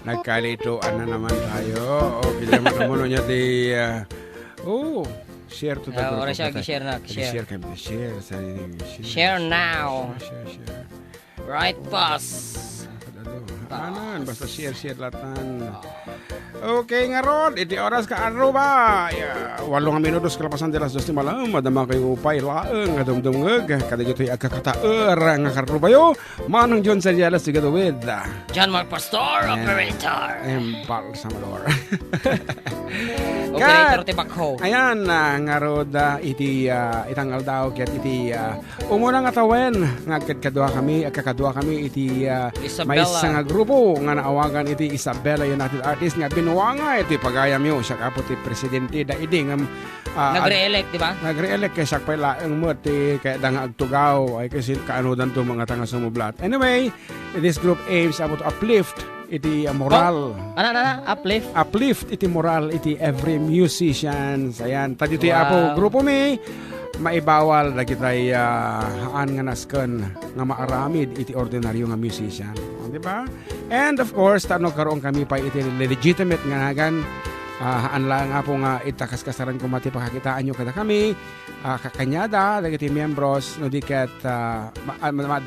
Nagkalituan na naman tayo. Okay naman naman niya di... share to the group. Oras siya, share na. Share kami. Share. Share now. Share. Right, boss. Anan, basta share latan. Okay nga ron, iti oras ka Aruba. 8 minutos kalapasan de las 2 malam. Madama kayo upay laeng, adumdumeg. Kada gito'y agkakataer nga karubayo. Manong John Salialas, together with John Mark Pastor, operator. Empal Samador. Operator Tibakho. Ayan, nga rod, iti itangal daw, ket iti umuna nga tawen, nga kakadwa kami, iti may isang grupo, nga naawagan iti Isabela United Artists, nga binuwanga, iti pagayam yun, siya kapo ti presidente, da idi, nga nagre-elect, di ba? Nagre-elect, kaya siya pa laang mo, ti kaya da nga agtugaw, ay kasi kaanodan to mga tanga sumublat. Anyway, this group aims about to uplift iti moral. Uplift iti moral iti every musician. Ayan, tadi iti apo grupo mi maibawal lagi tay haan nga nasken nga maaramid iti ordinaryo nga musician. Di ba? And of course, tano karon kami pa iti legitimate nga nagan haan lang nga po nga itakas kasaran ko mati pakakitaan nyo kada kami kakanyada dagiti membros no diket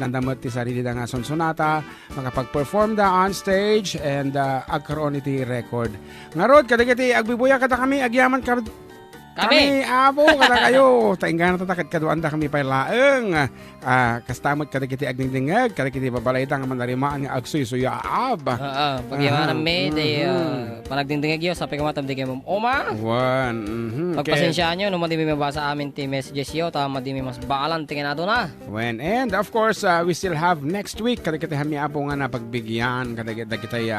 nandamot ti sarili da nga sonsonata makapag-perform da on stage and agkaroon iti record ngarod kadagiti agbibuya kada kami agyaman kami abo kada kayo tainggan na tatakad kaduanda kami pa laeng kastamot kadagiti agdingdingag kadagiti babalayta nga manarimaan nga agsuy-suyaab pagyaman mi day panagdingdingag yo sa pagamatam di kayo oma pagpasensyaan nyo no madi mi mabasa amin ti messages yo tama di mi mas baalan tingin nato na and of course we still have next week kadagiti hami abo nga napagbigyan kadagiti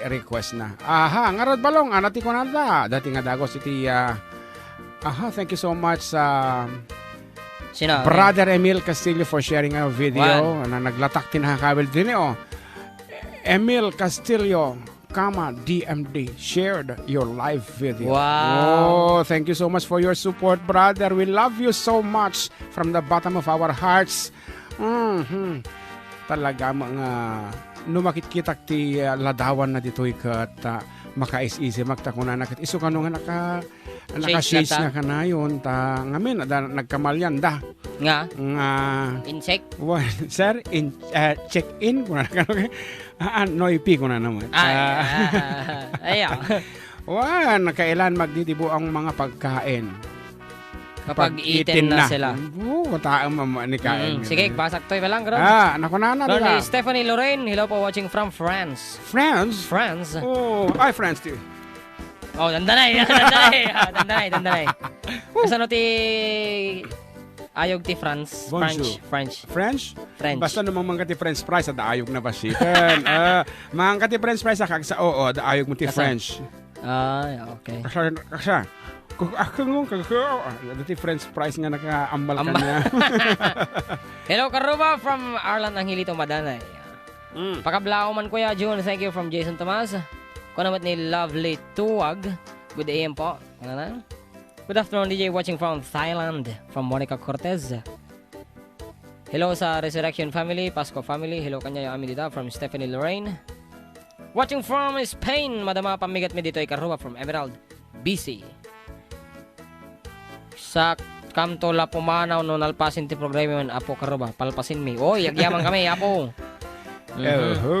request na ngarod balong anati ko nata dati nga dagos iti thank you so much Brother Emil Castillo for sharing our video na naglatak tinakawil din Emil Castillo DMD shared your live video. Wow. Thank you so much for your support, brother. We love you so much from the bottom of our hearts. Talaga mga numakit-kitak ti ladawan na dito'y kat makais-isi magtakuna nakit iso kano nga naka-shades na kanayon ta ngamin nagkamalyan da nga in-check sir check-in kuna kano noipi kuna naman ayan nakailan magdidibo ang mga pagkain kapag eaten na sila. Taang mamani kain. Sige, basak to'y balang. Nakunana nila. Stephanie Lorraine, hello po watching from France. France? France too. Dandanay. Kasano ti ayog ti France? French? Basta namang mga ti French fries, da ayog na basikan. Mga ti French fries, sa da ayog mo ti French. Okay. Kasa. Dati French fries nga nakaambal ka niya. Hello Karuba from Arlan Angelito Madanay. Pakablao man kuya June, thank you from Jason Tomas. Kunamat ni Lovely Tuwag. Good AM po. Good afternoon DJ watching from Thailand from Monica Cortez. Hello sa Resurrection family, Pasco family. Hello kanya yung amin dito from Stephanie Lorraine. Watching from Spain, madama pamigat mi dito ay Karuba from Emerald BC. Sa kamto la pumanaw no nalpasin ti programa man apo Karuba palpasin mi yagyaman kami apo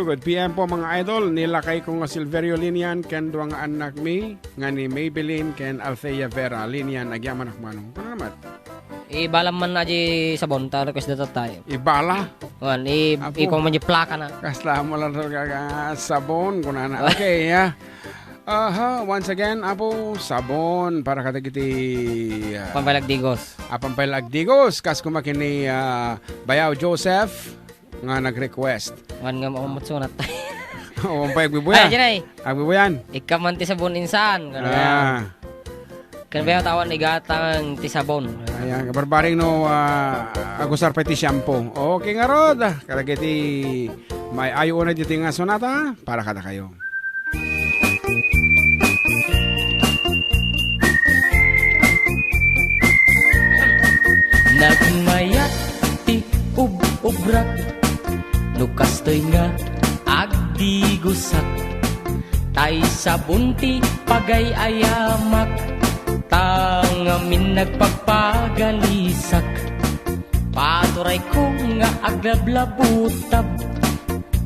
good PM po mga idol nilakay ko nga Silverio Linian ken duang anak mi nga ni Maybelline ken Althea Vera Linian agyaman akmanong panamat ibalam man na di sabon ta request data tayo ibala ikaw man di plaka na kasla mo lang sabon kunana okay once again, sabon para katagiti Pampalagdigos. Pampalagdigos. Kas kumakini Bayaw Joseph nga nag-request. Wan nga maumutsunat. Umpay agbibuyan. Agbibuyan. Ikaman ti sabon insan. Kan bayaw tawan igatang ti sabon. Ayan, barbaring no agusar pa ti shampoo. Okay nga rod. Katagiti may ayo na dito nga sonata para kada kayo. Nagmayat ti ubrat Lukas to'y nga agdigusat tay sa bunti pagay ayamak, tangamin nagpagpagalisak. Paturay ko nga aglablabutab,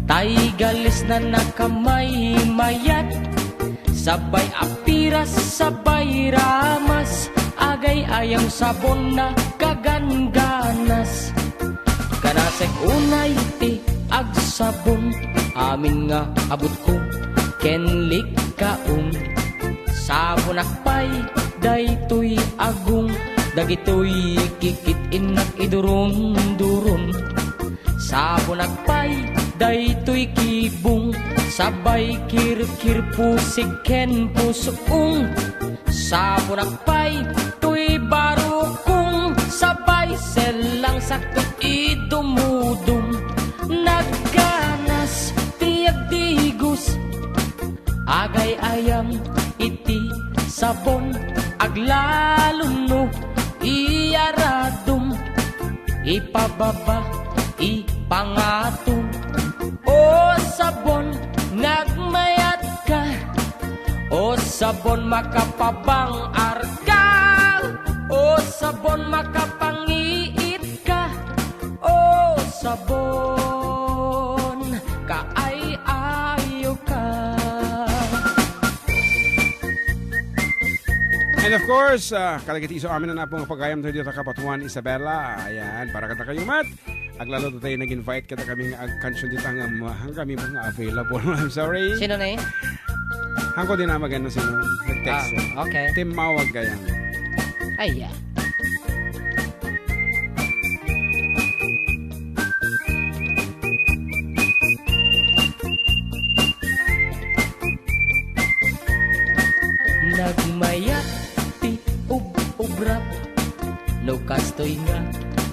tay galis na nakamay mayat. Sabay apiras, sabay ramas, agay ayang sabon na kaganganas. Kanasek unay ti agsabon, amin nga abot ko kenlik kaong. Sabon akpay, daytoy agong, dagitoy kikit inak idurun-durun. Sabon akpay, daytoy kibong, sabay kirkir pusik ken pusung. Sabon akpay, tuy barukong, sabay selang sakto idumudum. Nagganas, tiyak digus, agay ayam iti sabon, aglaluno iyaradum, ipababa ipangatum. O sabon nagmayat ka, o sabon makapabang arka, o sabon makapangiit ka, o sabon kaay-ayo ka. And of course, kalagitiso amin na pong pagayam tayo dito kapatuan Isabela. Ayan, para kata kayo mat. Aglalo tayo nag-invite kita kaming kansyon dito hanggang kami mga available. I'm sorry. Sino na yun? Hangko din na maganda sino. Nag-text. Okay. Tim Mawag kayang. Ay, yeah. Nagmayat ti ub-ubrap, no kastoy nga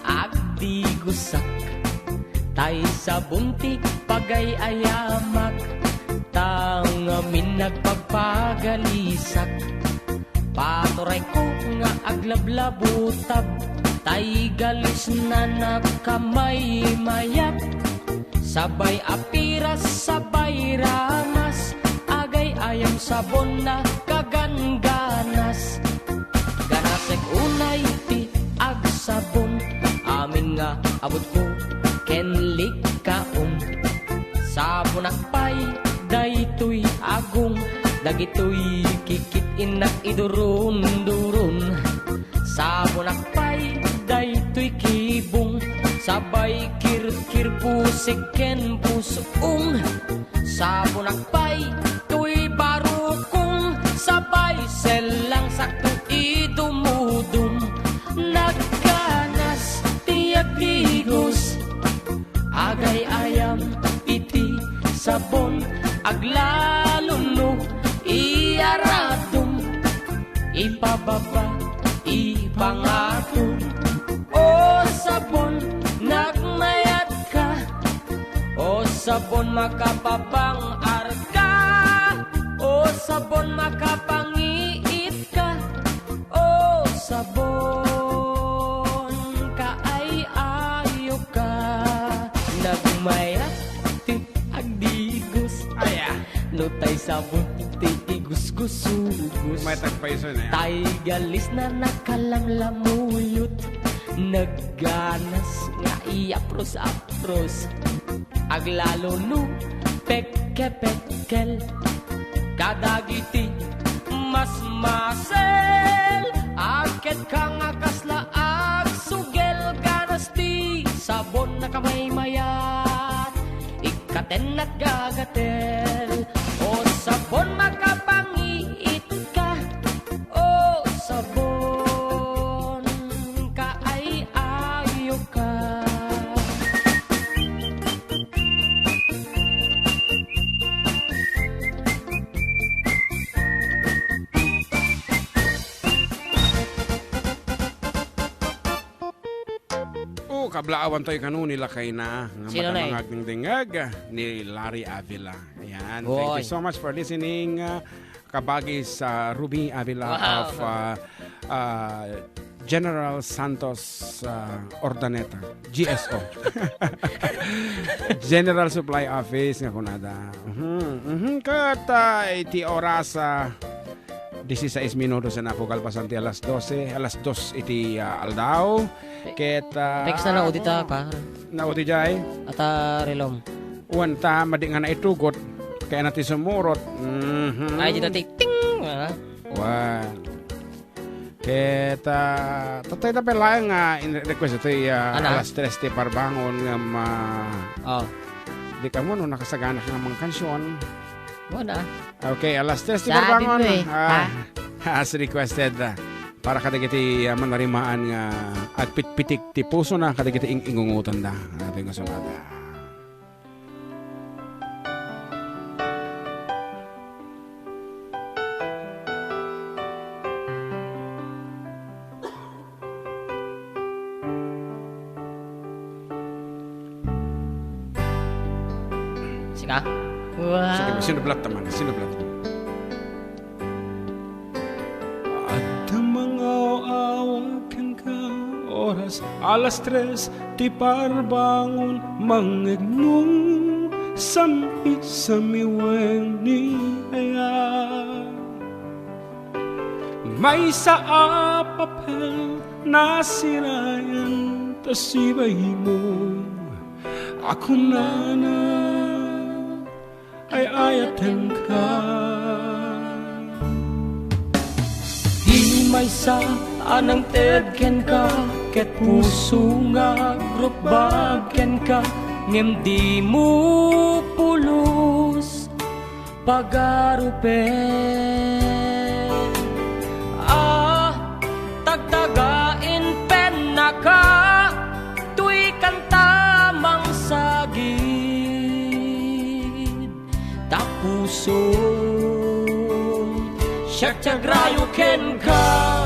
agdi gusak. Tay sa bunti pagay ayamak, tangamin nagpagpagalisak. Paturay ko nga aglablabutab, tay galis na nakamay mayat. Sabay apiras, sabay ramas, agay ayam sabon na kaganganas. Ganasek unay ti agsabon, amin nga abot ko kenlik kaong. Sabon akpay, daytoy agong, dagitoy kikit inak idurun-durun. Sabon akpay, daytoy kibong, sabay kirkir pusik ken pusung. Sabon akpay, tuy barukong, sabay selang sakto idumudum. Nagkanas, tiyak digos, agay ayam iti sabon, aglaluno iyaradum, ipababa ipangatum. O sabon nagmayat ka, o sabon makapabang arka, o sabon makapangiit ka, o sabon kaay-ayo ka. Nagmayat ti agdigos, lutay sabon ti igus-gusugus. May tagpaiso na yan. Tay galis na nakalamlamuyot, nagganas nga iapros-apros, aglalo no pekke-pekkel, kadagiti mas masel. Agket ka nga kasla agsugel, ganas ti sabon na kamay mayat, ikaten at gagatel. O sabon makapangiit ka, o sabon kaay-ayo ka. Kablaawan tayo kanun nila kay na Sino na matamangag ng dingag ni Larry Avila. Ayan. Thank you so much for listening. Kabagi sa Ruby Avila of General Santos Ordaneta, GSO. General Supply Office nga kunada. Kat iti oras 16 minutos na po kalpasan ti alas 12. Alas 2 iti aldaw. Ket text na nauti ta pa. Nauti jay. Ata relom. Uwan ta madi nga naitugot kaya natin sumurot. Ay dito ting. Wan. Ket tatay na pala nga in-request ito alas 3 ti parbangon nga di ka mo no nakasagana ka ng mga kansyon. Wala. Okay, alas 3 ti parbangon. As requested para kadagiti manarimaan nga agpitpitik ti puso na kadagiti ingungutan da. Natin nga sunada. Sika? Wow. Sige, sinublat naman. Sinublat naman. At ang mga awakan ka oras alas 3 ti parbangon mangignong samit sa miweng ni aya may sa papel na sirayan tasibay mo ako na ay ayaten ka. Di may sa anang tedken ka, ket puso nga grupbagen ka, ngem di mo pulos pagarupen. Tagtagain pen na ka, tuy kanta mang sagi. Puso siyak tiagrayo ken ka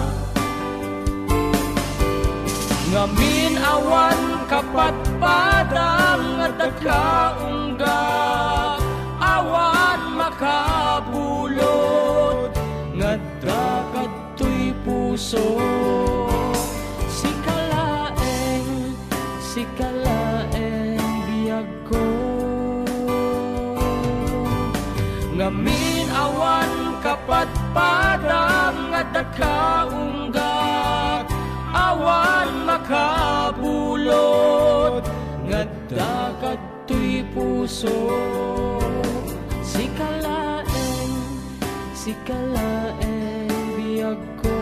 ngamin awan kapat padang at kaungga awan makabulot ngadda kadtoy puso sikalaeng biyag ko ngamin awan kapat padang at kaunggat awan makabulot ngadda kadtoy puso sikalaeng biyag ko.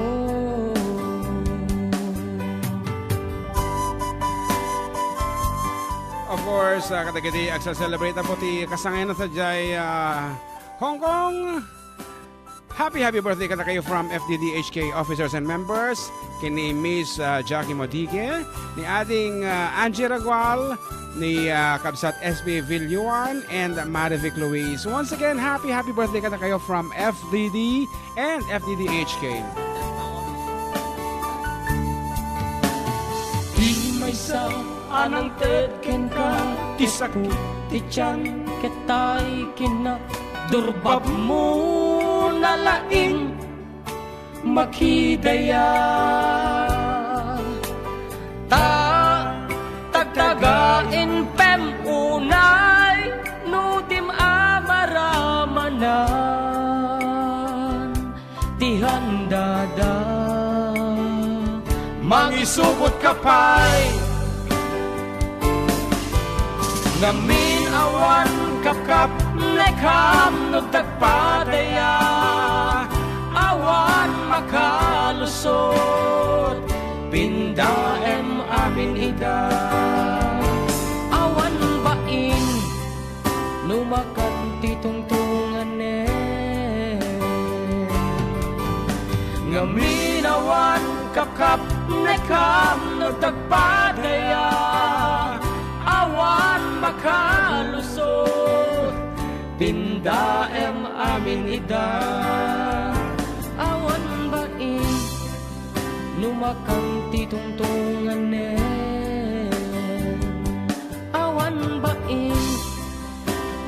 Of course, kadagiti agsa-celebrate na po ti kasangayan na sa jay Hong Kong. Happy birthday kada kayo from FDDHK officers and members. Kini Miss Jackie Modigue, ni ating Angie Ragual, ni Kabsat SB Villuan, and Marivic Luis. Once again, happy birthday kada kayo from FDD and FDDHK. Di may sa anang tedken ka, tisaku, tichan, ketay, kina, durbab mo nalaing makidaya tagtagain pem unay nutim amaramanan tihandada mangisubot kapay ngamin awan kapkap nekam nagtagpadaya awan makalusot pindaem amin ida awan bain numakan titungtungan ngamin awan kapkap nekam nagtagpadaya awan makalusot pindaem amin ida awan bain numakang titungtungan awan bain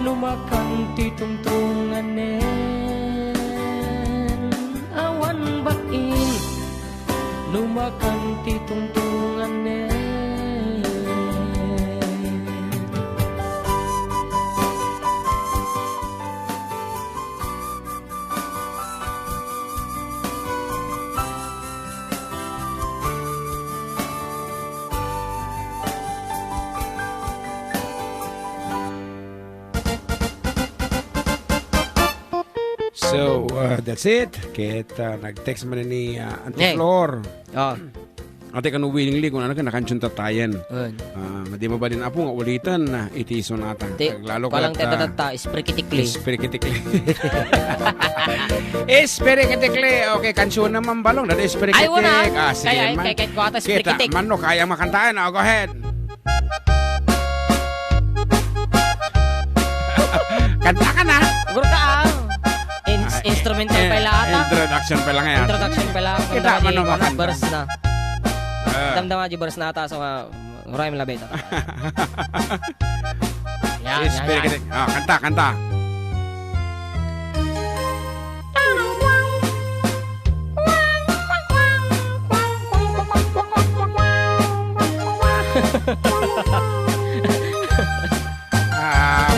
numakang titungtungan awan bain numakang titungtungan So, that's it. Kita nag-text man ni Auntie Flor. Ate kanu willingly kung ano ka nakansyunta tayan. Di mo ba din apo nga ulitan na iti sonata. Lalo ka lang tetata isprikitikli. Isprikitikli. Okay, kansyon naman balong. Dada isprikitik. Ay, wala. Kaya ko ata isprikitik. Kita, man no, kaya makantaan. Go ahead. Kanta ka na. Siguro ka instrumental pa lang ata. Introduction pa lang yan. Introduction pa lang. Kita man no makanta. Verse na. Damdama di verse na ata so maraming labet ata. Yan. Kanta.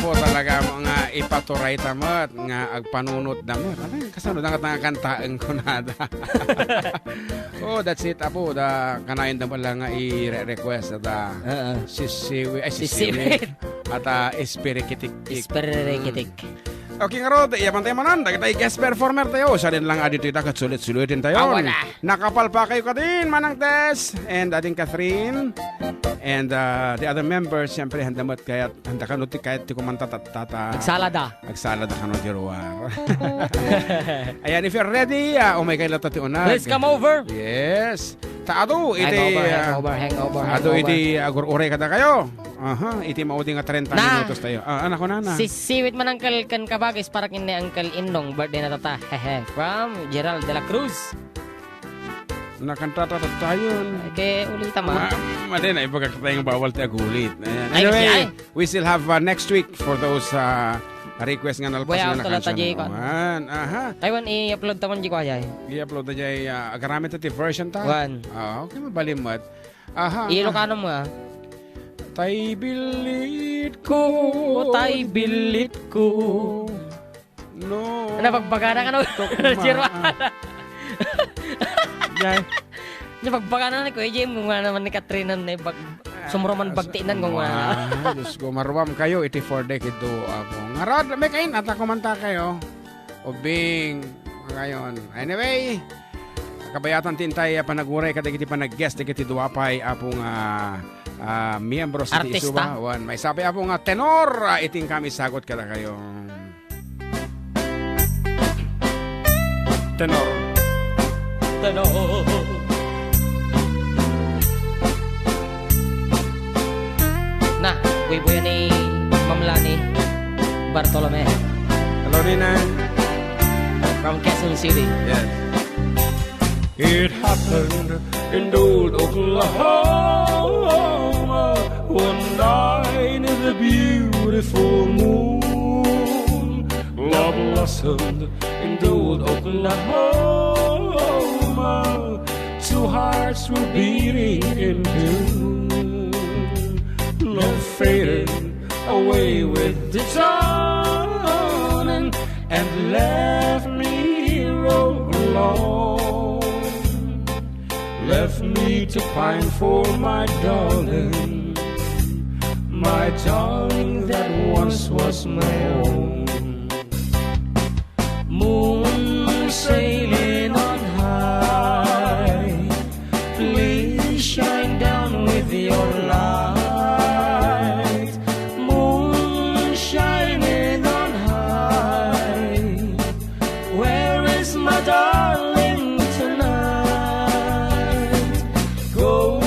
Po talaga mga ipaturay tamat nga agpanunot damat. Ano kasano nga kantaan ko nada. Oh, that's it apo da kanayon da lang nga i-request da sisiwi at espirikitik. Okay nga Rod, iyaman tayo manan. Kita guest performer tayo. Sa din lang adito ita katsulit-sulitin tayo. Nakapal pa kayo ka din, Manang Tess. And ating Catherine. And the other members, siyempre, handamat kaya handa ka nuti kahit ti kumanta tata. Nagsalada ka nuti ruwar. Ayan, if you're ready, umay kayo lata ti unag. Let's come over. Yes. Taado, hangover. Ado, iti agur-uray kada kayo. Iti maudi nga 30 minutos tayo. Anak ko na. Sisiwit man ang kan kabagis para kini Uncle Indong birthday na tata. From Gerald de la Cruz. Nakantata tayo. Okay, ulit ma. Madin ay pagkakatay ng bawal tayo ulit. Anyway, we still have next week for those request nga nalpas nga na kansan. Taiwan i-upload taman di ko ayay. I-upload na jay agaramit iti version ta. Okay, mabalimot. Ilocano mo Tay bilit ko. No. Napagpagana ka no. Jirwana. Napagpagana na ko. Ejim kung naman ni Katrinan na sumuraman bagtinan kung Diyos ko, maruwam kayo. Iti 4 decade do ako. Ngarad, may kain at kumanta kayo. Ubing. Ngayon. Anyway, kabayatan tintay panaguray kada kiti panag-guest kiti duapay apong miyembro sa Isuba. May sabi apong tenor iting kami sagot kada kayo. Tenor. Na, buhay ni Mamlani Bartolome. Hello, Nina. From Quezon City. Yes. It happened in old Oklahoma one night in the beautiful moon. Love blossomed in old Oklahoma. Two hearts were beating in tune. Love faded away with the dawn and left me here all alone. Left me to pine for my darling that once was my own. Moon sailing on high, please shine down with your light. Moon shining on high, where is my darling tonight? Go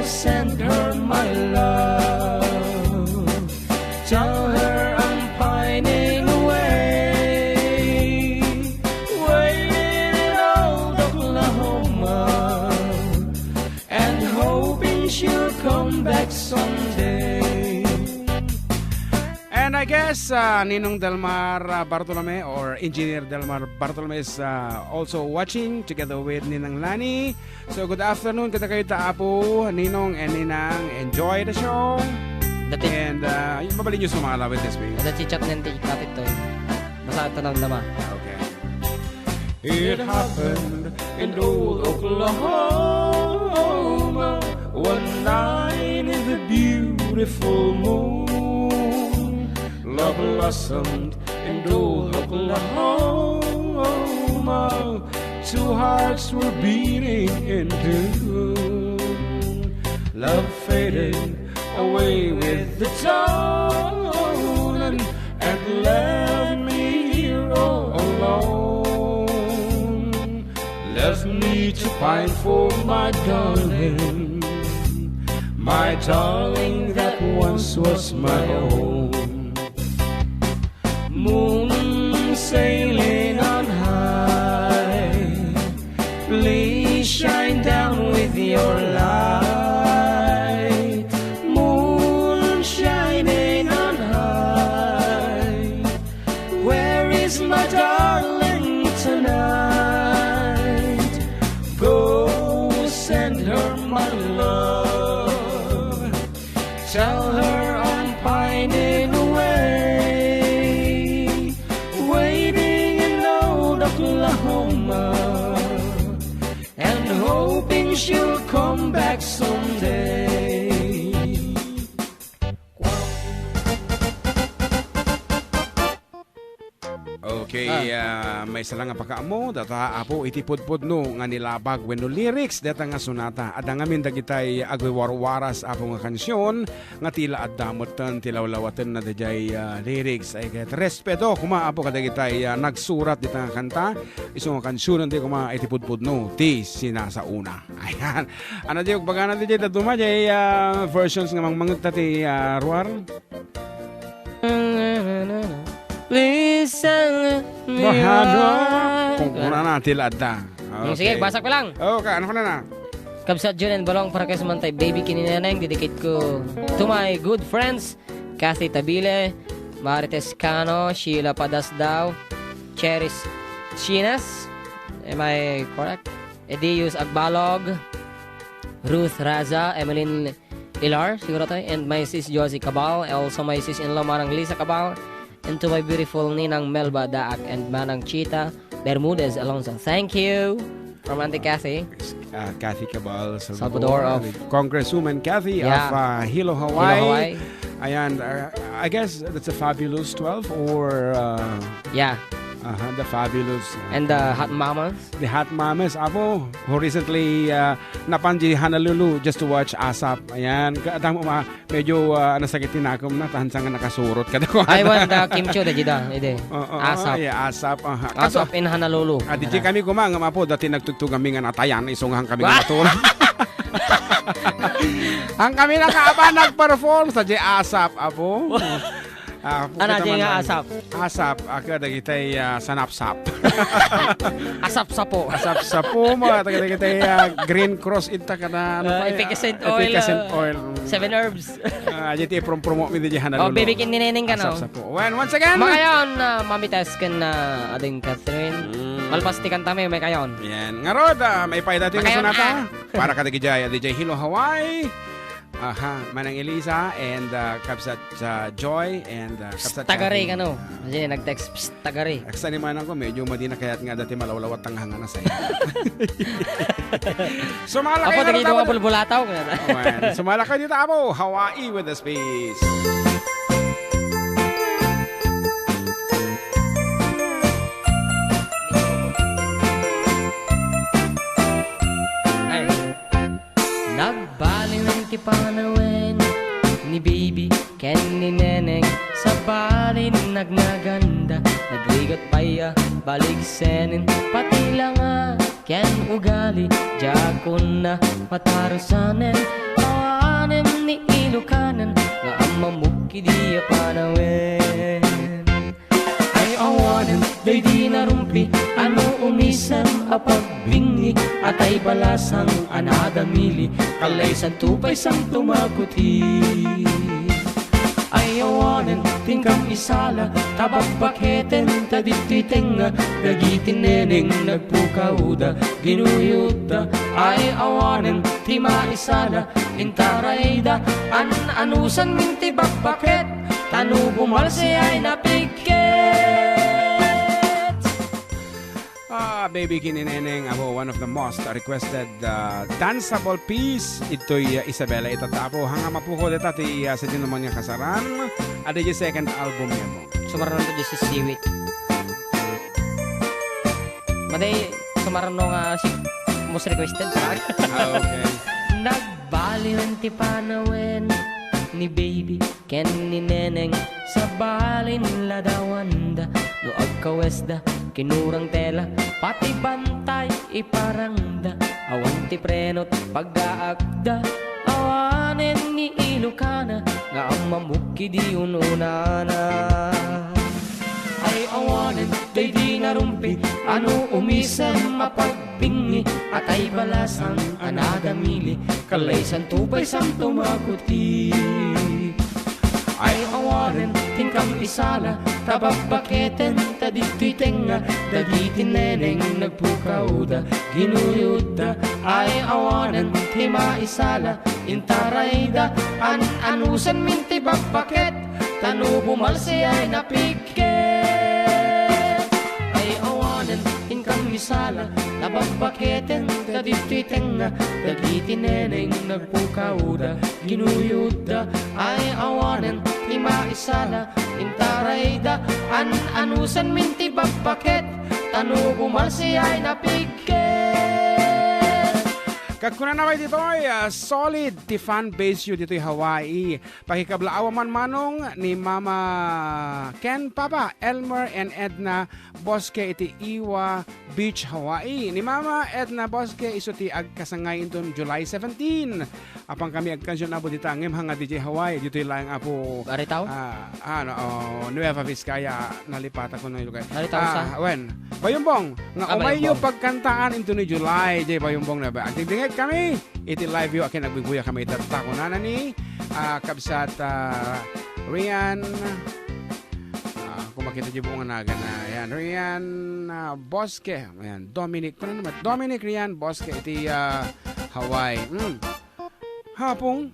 send her my love, tell her I'm pining away, waiting in old Oklahoma, and hoping she'll come back someday. And I guess Ninong Delmar Bartolome or Engineer Delmar Bartolome is also watching together with Ninang Lani. So good afternoon kita kayo taapo, Ninong and Ninang. Enjoy the show. And mabalik nyo sumala with this week. Dati chat nanti kapit to. Basta tanong naman. Okay. It happened in old Oklahoma one night in the beautiful moon. Love blossomed in old Oklahoma. Oklahoma, two hearts were beating into. Love faded away with the dawn and left me here all alone. Left me to pine for my darling that once was my own. Moon sailing on high, please shine down with your light. Moon shining on high, where is my darling tonight? Go send her my love, tell her I'm pining away, waiting in old Oklahoma, and hoping she'll come back someday. Okay, may isa lang nga pagkaamo, data apo itipudpud no nga nilabag wenno lyrics data nga sunata. Ada nga min dagitay agwarwaras apo nga kansyon nga tila addamoten tilawlawatan na dayay lyrics ay ket respeto kuma apo kadagitay nagsurat dita nga kanta iso nga kansyon di kuma itipudpud no ti sinasauna. Ayan. Ano di og bagana di daduma jay versions nga mangmangta ti Ruar. Listen me kung kuna na tilada. Okay. Sige, basak ko lang. Okay, ano ka na? Kabsat Jun and Balong para kay Samantay Baby Kinineneng. Dedicate ko to my good friends Kathy Tabile, Marites Cano, Sheila Padasdaw, Cheris Chinas, am I correct? Edius Agbalog, Ruth Raza, Emeline Ilar, siguro tayo, and my sis Josie Cabal, also my sis-in-law Manang Lisa Cabal, and to my beautiful Ninang Melba Daak and Manang Chita Bermudez Alonso. Thank you from Auntie Kathy. Kathy Cabal Salvador of Congresswoman Kathy of Hilo, Hawaii. And I guess that's a fabulous 12 or yeah. The fabulous and the hot mamas. The hot mamas apo who recently napanji Honolulu just to watch ASAP. Ayan, kadang medyo nasakitin ako na tahansang nakasurot kada ko. I want the kimchi da jida ide. ASAP. Yeah, ASAP. ASAP in Honolulu. Adiji kami kumanga mapo dati nagtugtog kami nga natayan isunghan kami nga matulog. Ang kami nakaaba nag-perform sa ASAP apo. Ano din nga asap? Asap, ako dagitay sanapsap. Asap-sapo. Asap-sapo mo, dagitay Green Cross ita ka na efficacent oil. Efficacent oil. 7 herbs. Jadi promo mi di Hanalolo. Oh, baby kinineneng ka no. Asap-sapo. Once again. Makayon, Mami Tasken na ading Catherine. Malpastikan tami may kayon. Yan. Ngarod, may paidating na sunata. Para ka dagijay, DJ Hilo Hawaii. Manang Elisa and Kapsat Joy and Kapsat Tagare ka no. Kasi nag-text Tagare. Sa ni manang ko medyo madina kayat nga dati malawlawat ang hanga na saya. Sumala kayo dito ka bulbulataw. Sumala kayo dito ako. Hawaii with the space. Panawin ni baby ken ni neneng sa balin nagnaganda nagligot paya balik senin pati lang ken ugali jakon na patarusanen awanen ni ilukanan nga amamuki diya panawin ay awanen day di narumpi ano umisan apagbingi at ay balasang anadamili kalaysan tupay sang tumaguti ay awanen tingkam isala tabagbaketen tadititenga dagitin neneng nagpukauda ginuyuda ay awanen tima isala intarayda anusan minti bakbaket tanu bumalse ay napiket. Baby Kinineneng ako one of the most requested danceable piece ito'y Isabela itatapo hanga mapuko deta ti sa naman nga kasaran ada yung second album niya mo sumaran to just siwit Maday, sumarano nga si most requested. Okay. Nagbaliwan ti panawen ni baby ken ni neneng sa balin ladawanda no agkawesda kinurang tela pati bantay iparangda awan ti prenot pag-aagda awanen ni Ilocana nga ang mamukki di ununana ay awanen day di narumpi ano umisem mapagbingi at ay balasang anadamili kalaysan tupay sang tumakuti ay awanen tingkam isala tababaketen tadito'y tenga dagiti neneng nagpukauda ginuyuda ay awanen tima isala intarayda anusan minti babaket tanu bumalsi ay napiket ay awanen tingkam isala tababaketen tadito'y tenga dagiti neneng nagpukauda ginuyuda ay awanen tima isala intarayda anusan minti babaket tanu bumalsi ay napiket Kagkunan na dito ay solid ti fan base yun dito Hawaii. Pakikablaawa man manong ni Mama Ken Papa, Elmer and Edna Bosque iti Iwa Beach, Hawaii. Ni Mama Edna Bosque iso ti agkasangay inton July 17. Apang kami agkansyon na po dito ang hanga DJ Hawaii. Dito lang apo Baritaw? Nueva Vizcaya nalipata ko na yung lugar. Baritaw sa? Wen, Bayumbong, nga umayo pagkantaan into ni July, J. Bayumbong na ba? Agtingdingit kami, iti live view, akin nagbibuya kami tatako na ni kabsat Rian, kung makita niyo buong naga na, yan, Rian Bosque, yan, Dominic, kung naman, Dominic Rian Bosque, iti Hawaii. Hapong,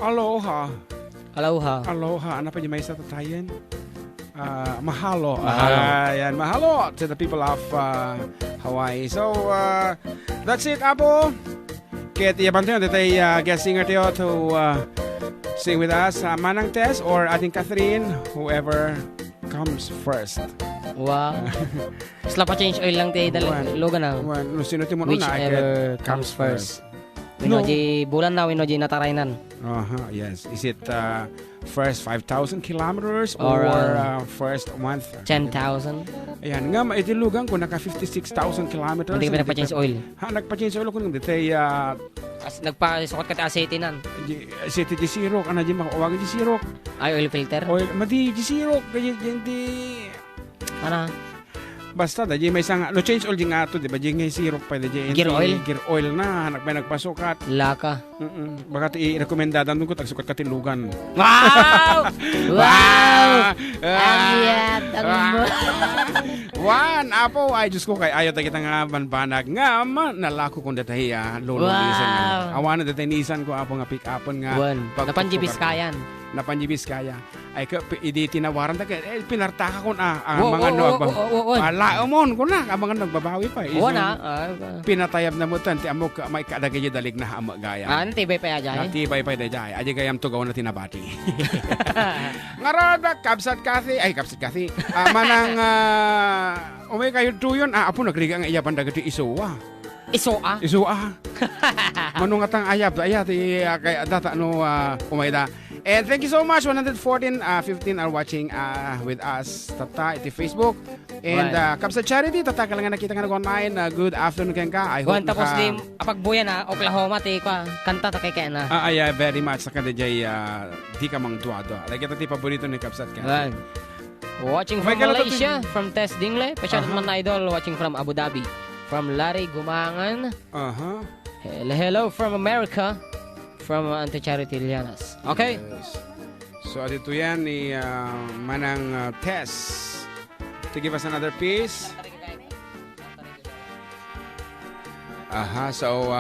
aloha. Aloha, ano pa niyo may sa tatayan? Mahalo. Yan, mahalo to the people of Hawaii. So, that's it, Apo. Kaya tiyapan tayo, tay guest singer tayo to sing with us. Manang Tess or ating Catherine, whoever comes first. Wow. Sila pa change oil lang tayo dalaga na. Sino tayo muna whichever comes first. Winoji bulan na, winoji nataraynan. Yes. Is it first 5,000 kilometers or first month? 10,000? Ayan, nga maitilugan ko naka 56,000 kilometers. Hindi ka pa nagpa-change oil? Nagpa-change oil ko nung ditay... nagpa-sukot ka ti asetinan? Aseti di sirok. Ano di makawagin di sirok? Ay, oil filter? Oil, madi di sirok. Ganyan di... Ano? Basta da may isang no change oil nga to, di ba? Ngay sirok pa di. Gear oil? Gear oil na nagpasukat. Laka. Baka i-recommenda dan ko tagsukat ka tilugan. Wow! Wow! Wan, apo ay Diyos ko kay ayaw kita nga banbanag nga nalako kong datay lolo nisan. Awan na datay nisan ko apo nga pick upon nga. Napanjibis kayan. Napanjibis kaya. Ay ka idi tinawaran ta pinartaka ko na ang mga laomon ko na ang mga nagbabawi pa. Pinatayab na mo tan ti amo ka may kadagay dalig na hama gaya. Tibay pa ajay. Tibay pa ajay. Aji gayam tugaw na tinabati. Ngarod kapsat kasi manang umay kayo tuyon apo nagriga ang iyapan dagiti isuwa. Isuwa. Manong atang ayab ti kay data no umayda. And thank you so much. 115 are watching with us. Tata, iti Facebook. And Kapsa Charity, tata ka lang nga nakita nga nag-online. Good afternoon kaya ka. I hope tapos di apagbuya na Oklahoma, ti kanta ta kay kaya na. Very much. Saka DJ, di ka mang duwa-duwa. Like ito ti paborito ni Kapsat ka. Watching from Malaysia, from Tess Dingle. Pasyarat man na idol, watching from Abu Dhabi. From Larry Gumangan. Hello from America. From Anti-Charity Lianas. Okay? Yes. So, dito yan ni Manang Tess to give us another piece. So,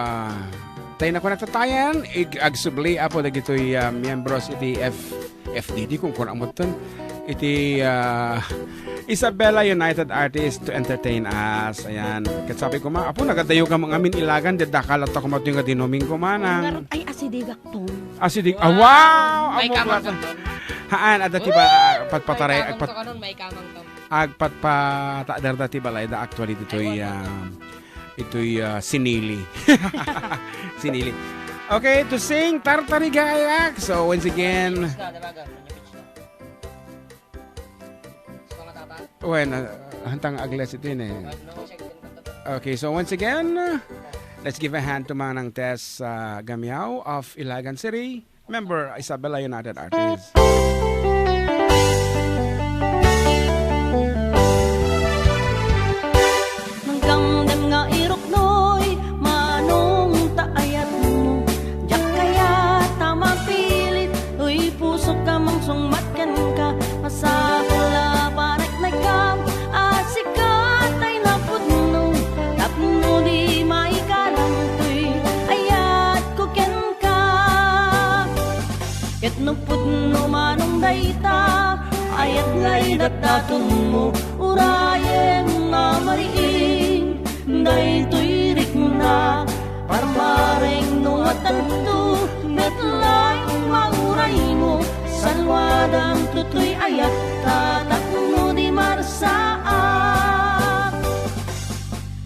tayo na ko nagtatayan. Agsubli apo na gito'y membros iti FDD kung kurang mo ito. Iti Isabela United Artists to entertain us. Ayan. Katsabi ko apo nagadayo ka mga amin ilagan. Dakalat ako matuyo nga dinoming ko manang. Ay, asidigak to. Wow! May kamang to. Haan, ada tiba patpataray. May kamang to. agpat pa taadar dati balay da actually ito'y sinili. Sinili. Okay, to sing Tartarigayak. So once again, hantang agles ito yun eh. Okay, so once again, let's give a hand to Manang Tess Gamiao of Ilagan City, member Isabela United Artists. Nangkamdam nga irok noy, manong taayat mo, jak kaya tama pilit, uy puso ka mang sungmatkan ka, masakala panek na kam, asikat ay napudno, tapno di maikalang tuy, ayat ko ken ka, ket no pudno manong dayta, ayat ngay datdatun mo, urayem na mariing, day tuyrik na, parmareng nuwatan to, betlayong mauray mo, salwadang tutoy ayat, tatak mo di marsaak.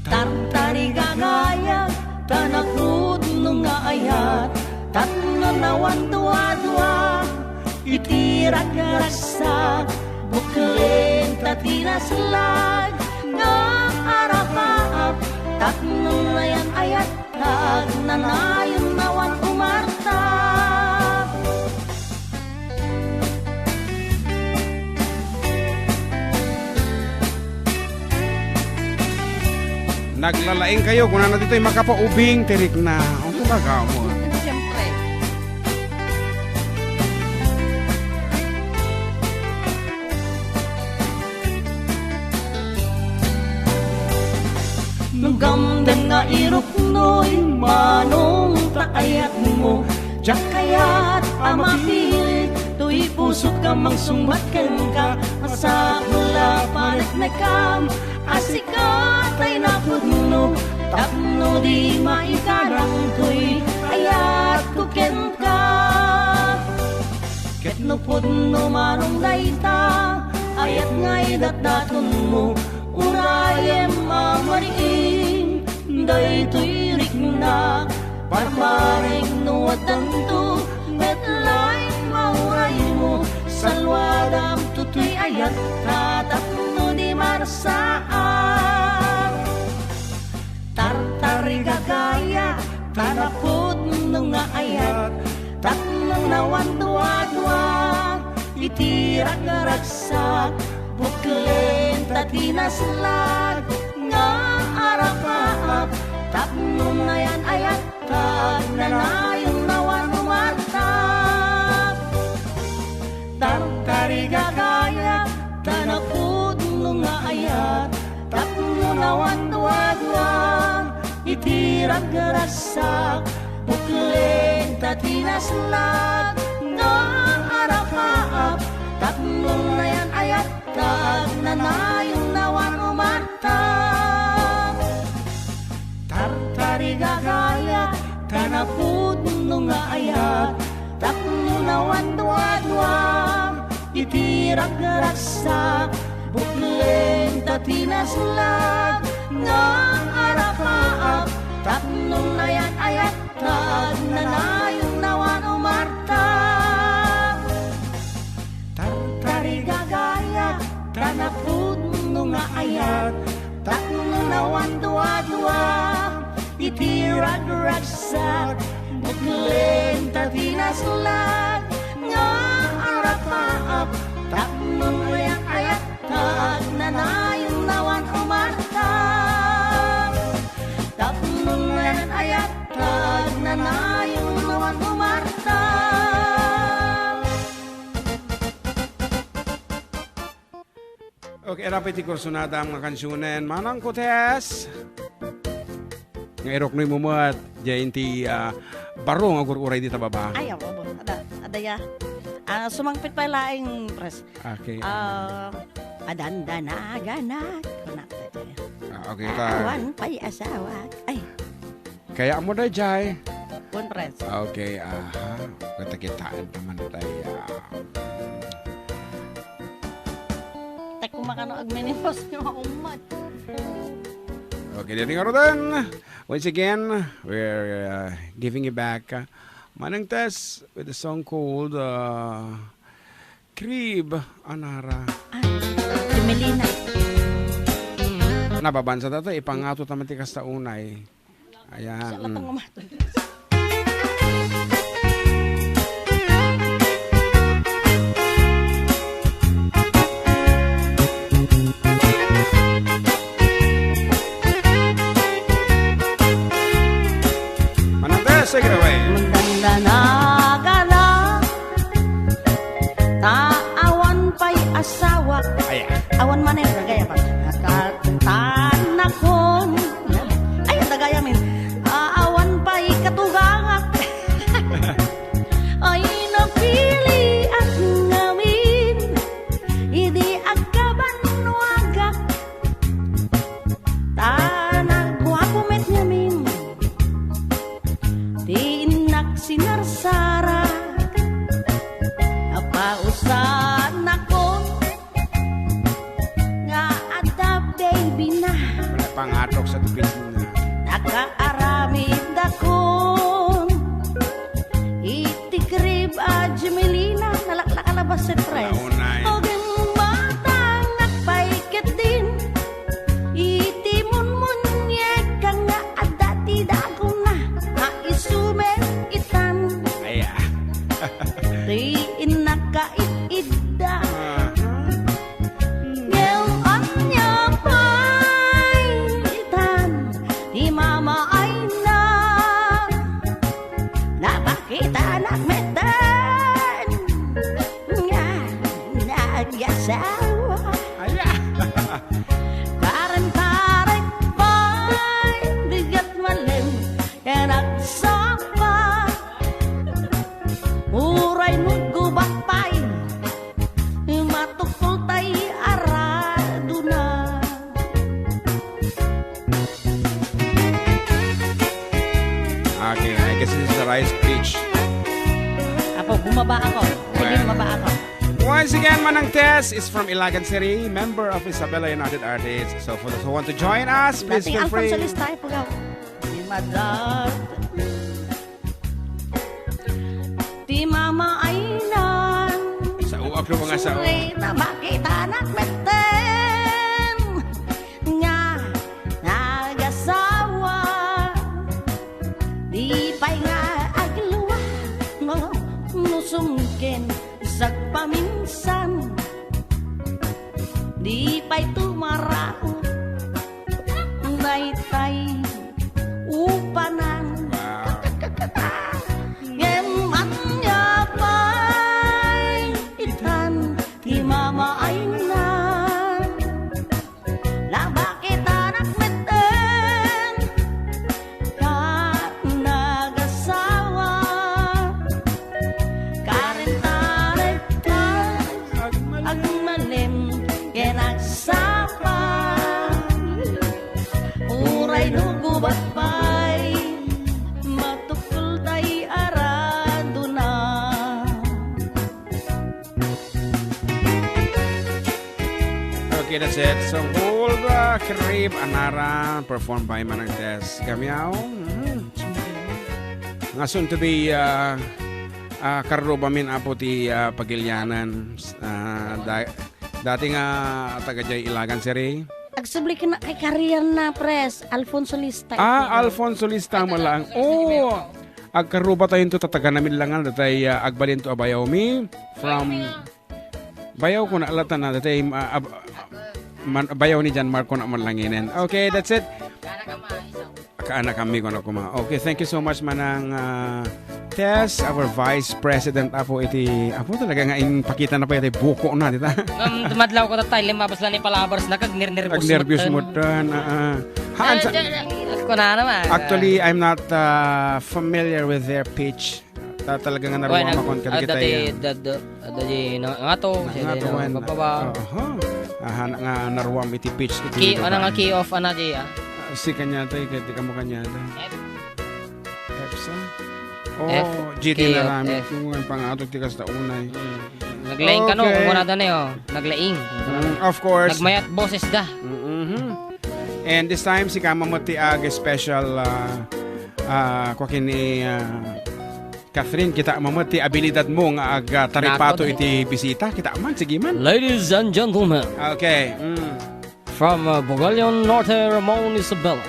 Tartari gagaya, tanakrut nung nga ayat, tatno nawan dua-dua, itirak nga raksa, buklen tatinaslag, nga arapaap, tatnong nayan ayat, tag nanayon nawan umarta. Naglalaing kayo kung ano dito'y makapaubing tirik na. Ang talaga mo. Siyempre. Nagamdan nga irok noy, manong taayat mo, jak kaya't amapilit, tuy puso ka mang sumbatkan ka, masakula panik na kam, asikat ay napudno, tapno di maikarang tuy, ayat ko ken ka. Ket no pudno manong dayta, ayat ngay datdaton mo, urayem mamariing, day tuyrik na, parmareng nuwatan to, betlayong mauray mo, salwadam tutoy ayat, tatakno di marsaan. Tartari gagaya, tanapod nung nga ayat, taknong nawan dua-dua, itirak nga raksak, buklen tatinaslag, nga arapaap, tapnong na yan ayat, tag nanayon nawan umartap. Tartari gagaya, tanapod nung nga ayat, tapnong nawan dua-dua, itirak nga raksak, buklen tatinaslag, nga arapaap, tapnong na yan ayat, tag nanayon nawan umartap. Tartari gagaya, tanapud nung nga ayat, tapno nawan dua-dua, itirak nga raksak, buklen tatinaslag, nga arapaap, tapnong na yan ayat, tag nanayon nawan umartap. Tartari gagaya, tanapud nung nga ayat, tapno nawan dua-dua, itirak nga raksak, buklen tatinaslag, nga arapaap, tapnong na yan ayat, tag nanayon nawan umartap. Tapnong na yan ayat, tag nanayon nawan umartap. Okay, rapid ikursunada ang mga kansyunen. Manang Kutes. Nga irok no'y mumuat. Diyan ti barong agur-uray di tababa. Ay, ako po. Adaya. Sumangpit pa laing pres. Okay. Adandanaganat. Okay ta. Awan pa'y asawa. Ay, Kaya mo na jay. pun pres. Okay, Katakitaan naman tayo. Tek makano agmenimos nga umat. Okay, dating Rodan. Once again, we're giving you back Manang Tess with a song called Crib Anara. Melina. Nababansa tato, ipangato taman ti kasta unay. Ayan. Sa matang umat. Take it away. Maganda na gala, taawan pa'y asawa. Awan man yung gagaya pa. Nakataan akon. Ay, gagaya min. Awan pa'y katugangak. Ay, napili at ngawin. Hindi agkaban nuagak. Tanagwapumet ngamin. Tiinak sinarsara, napausan ako nga ada baby na. Wala pangatok sa tupis na. Nakaaramid akon, itikrib a Jemelina, nalakalabas sa tres. O gimbatang nakpaikit din, itimun munyek ka nga ada tidago na. Isumen itan Riin nakaitida Ngel anya pa'y itan Di mama ay na Napakita anak metan Nga nag-asawa Karen-karen pa'y bigat malim Enak sapa Uray nugubak pay Matukol tay arado na Okay, I guess this is the right speech. Apo, bumaba ako. Pwede bumaba ako. Once again, Manang Tess is from Ilagan City, member of Isabela United Artists. So for those who want to join us, please feel free. Dating Alfonso Listay po gaw. Di madad Di mama ay nan Sa uwak ng mga sao. na makita anak meten Nga nag-asawa Di pa'y nga agluwa Nusungkin sa paminsan Di pa'y tumarao Daytay upanan Yeman niya pa'y itan Di mama ay na Na bakit anak meten Ka nag-asawa Karen-karen ka agmalim Kenagsapa Uray nugubat pa'y matukul tay arado na Okay, that's it. So hold Crib Anara, performed by Manang Tess Gamiao. Nga soon to be karubamin apo ti Pagilyanan. Dati nga taga-jay Ilagan City. Agsubli ka na kay career na pres Alfonso Listay Alfonso Listay mo lang. Agkaruba tayo to tataga namin lang datay agbalin to abayaw mi from bayaw ko na alatan na datay bayaw ni Jan Marco na manlanginin. Okay, that's it. Kaanak kami ko na kuma. Okay, thank you so much Manang Tess, our Vice President apo iti apo talaga nga pakita na pa iti buko na dita. Tumadlaw ko ta tayo limabas lang ni palabras na kag-nervous mo tan. Actually, I'm not familiar with their pitch. Talaga nga naruwa makon ka kita yan. Dadi nga to, bababa. Nga naruwa iti pitch. Ano nga key off ana di Si kanya tayo, di ka mo kanya tayo. F sa? F, GT K, na namin. F. Kung nga pangatog tikas na unay. Naglaing ka no, kung wala na yun. Naglaing. Of course. Nagmayat boses da. And this time, si Kamamati ag special kwa kini Catherine, kita mamati abilidad mo nga ag taripato iti bisita. Kita man, sige man. Ladies and gentlemen. Okay. From Bogalion Norte, Ramon Isabela.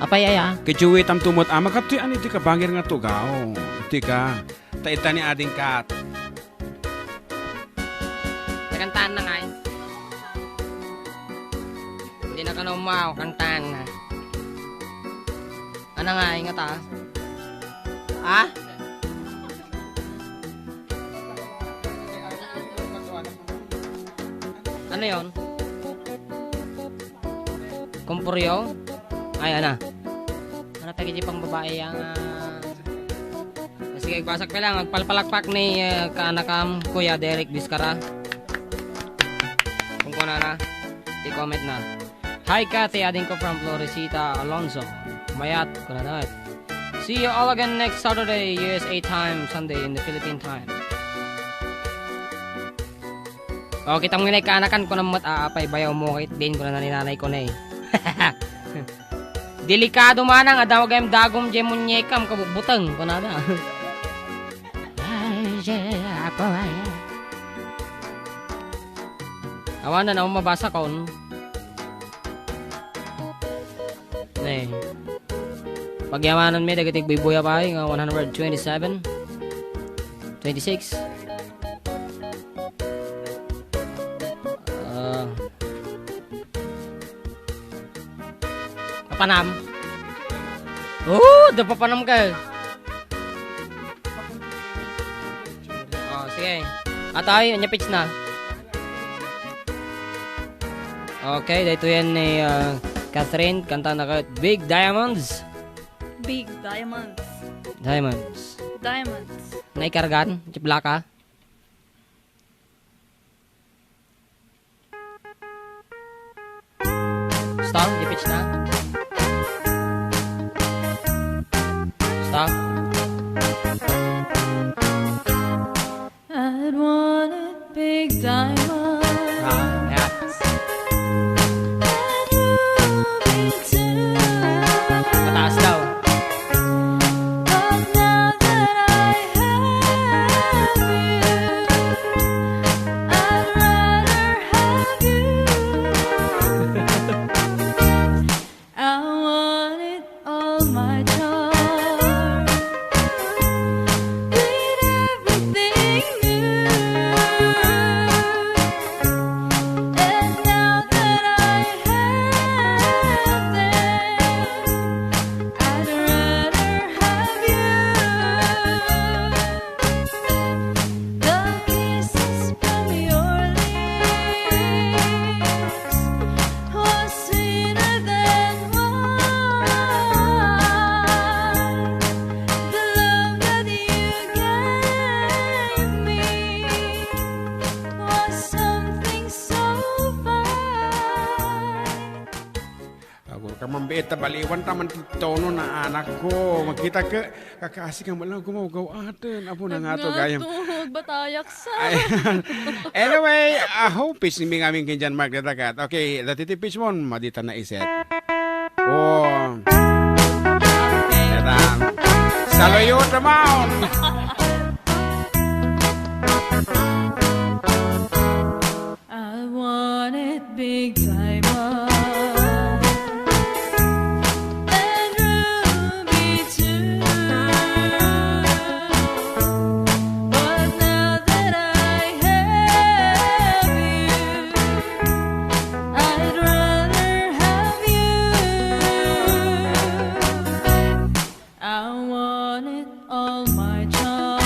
Apayaya. Kichuwi tam tumot magkapti ani iti ka bangir nga tugaw. Iti ka. Taita ni ading kat. Kantaan na nga eh. Hindi na ka na umaw, kantaan na. Ano nga, ingat ah. Ah? Ano yon? Kumpuryo? Ay, ana. Ano tagi pang babae yang... Sige, basak pa lang. Magpalpalakpak ni kaanakam Kuya Derek Vizcara. Kung kuna na, i-comment na. Hi, Kathy. Adding ko from Floresita Alonso. Mayat, kuna na. See you all again next Saturday, USA time, Sunday in the Philippine time. O, kitang nginay kaanakan ko na aapay bayaw mo kit din ko na naninanay ko na eh. Delikado manang, adawag ayam dagom jay munyekam kabubutang ko na na. Awan na mabasa ko. Eh. Pagyamanan may dagatig bibuya pa nga 127. 26. Papanam. Da papanam ka. Oh, sige. Atay, anya pitch na. Okay, dito yan ni Catherine, kanta na ka Big Diamonds. Big Diamonds. Diamonds. Diamonds. Naikargan, chiplaka. Stop, i-pitch na. Stop. I'd wanted big diamonds. Yeah. And ruby too. Mataas daw. But now that I have you, I'd rather have you. I wanted all my charm with everything new. And now that I have them, I'd rather have you. The kisses from your lips was sweeter than wine. The love that you gave me was something so fine. Ako ka mambiit baliwan taman tono na anak ko. Magkita ka kakasik ang malang gumagaw atin. Apo na nga to gayam. Batayak sa. Anyway, I hope pitch ni aming kinjan Mark Datakat. Okay, dati pitch mo madita na iset. Oh. Eta. Saluyot naman. I wanted big diamonds and ruby too. But now that I have you, I'd rather have you. I wanted all my charm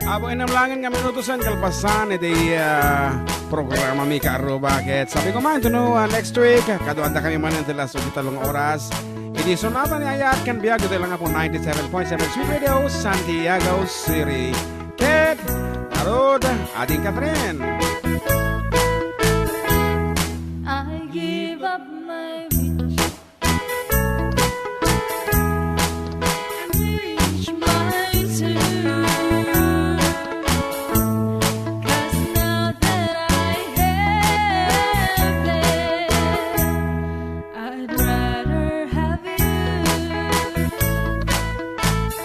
Abo inamlangan nga minutusan kalpasan iti programa mi Karuba. Ket sabi ko man next week kaduanda kami man ng tilas 7 oras. Iti sonata ni Ayat kan biag ito lang po 97.7 Sweet Radio Santiago City. Ket arod ading Catherine. I give up my wish, my turn. 'Cause now that I have it, I'd rather have you.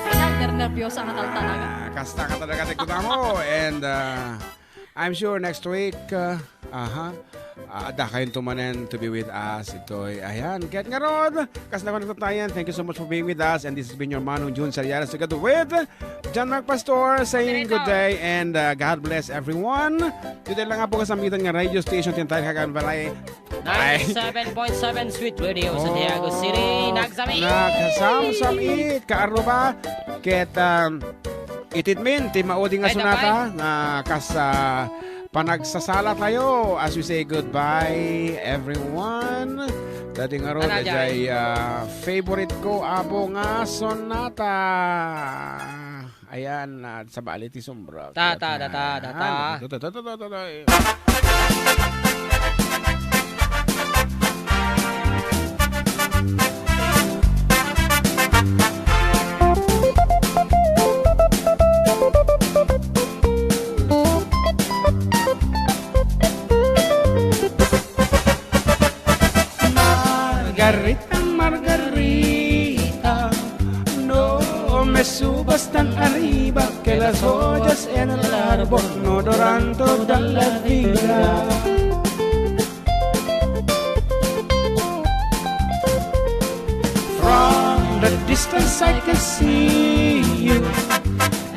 Ay, nervyosa ka talaga. Kasta ka talaga mo. And I'm sure next week ada kayong tumanan to be with us. Ito'y, ayan, get nga rod. Kas na tayo. Thank you so much for being with us. And this has been your Manong June Sariaras together with John Mark Pastor saying good day and God bless everyone. Today lang nga po kasamitan nga radio station tintay kagan balay. 97.7 Sweet Radio Santiago City. Nagsamit. Kaaro ba? Ket ititmin, ti maudi nga sunata na panagsasala tayo as we say goodbye everyone. Dati nga ron ay favorite ko abo nga sonata. Ayan, sa baliti sombra. Ta. Margarita, no me subas tan arriba que las joyas en el árbol no duran toda la vida. From the distance I can see you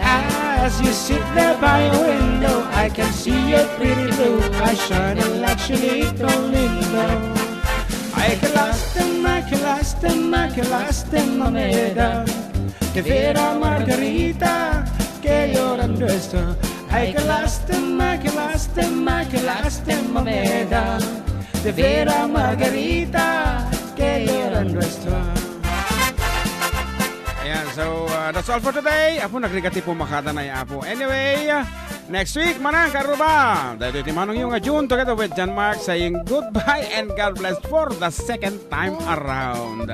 as you sit there by your window. I can see your pretty blue eyes shining like Chinito lindo. Ay que lástima me da de ver a Margarita que llorando está. Ay que lástima me da de ver a Margarita que llorando está. Ayan, so that's all for today. Apo nagrigati po makada na apo. Anyway, next week, manang Karuba. Dahil iti manong yung June together with John Mark saying goodbye and God bless for the second time around.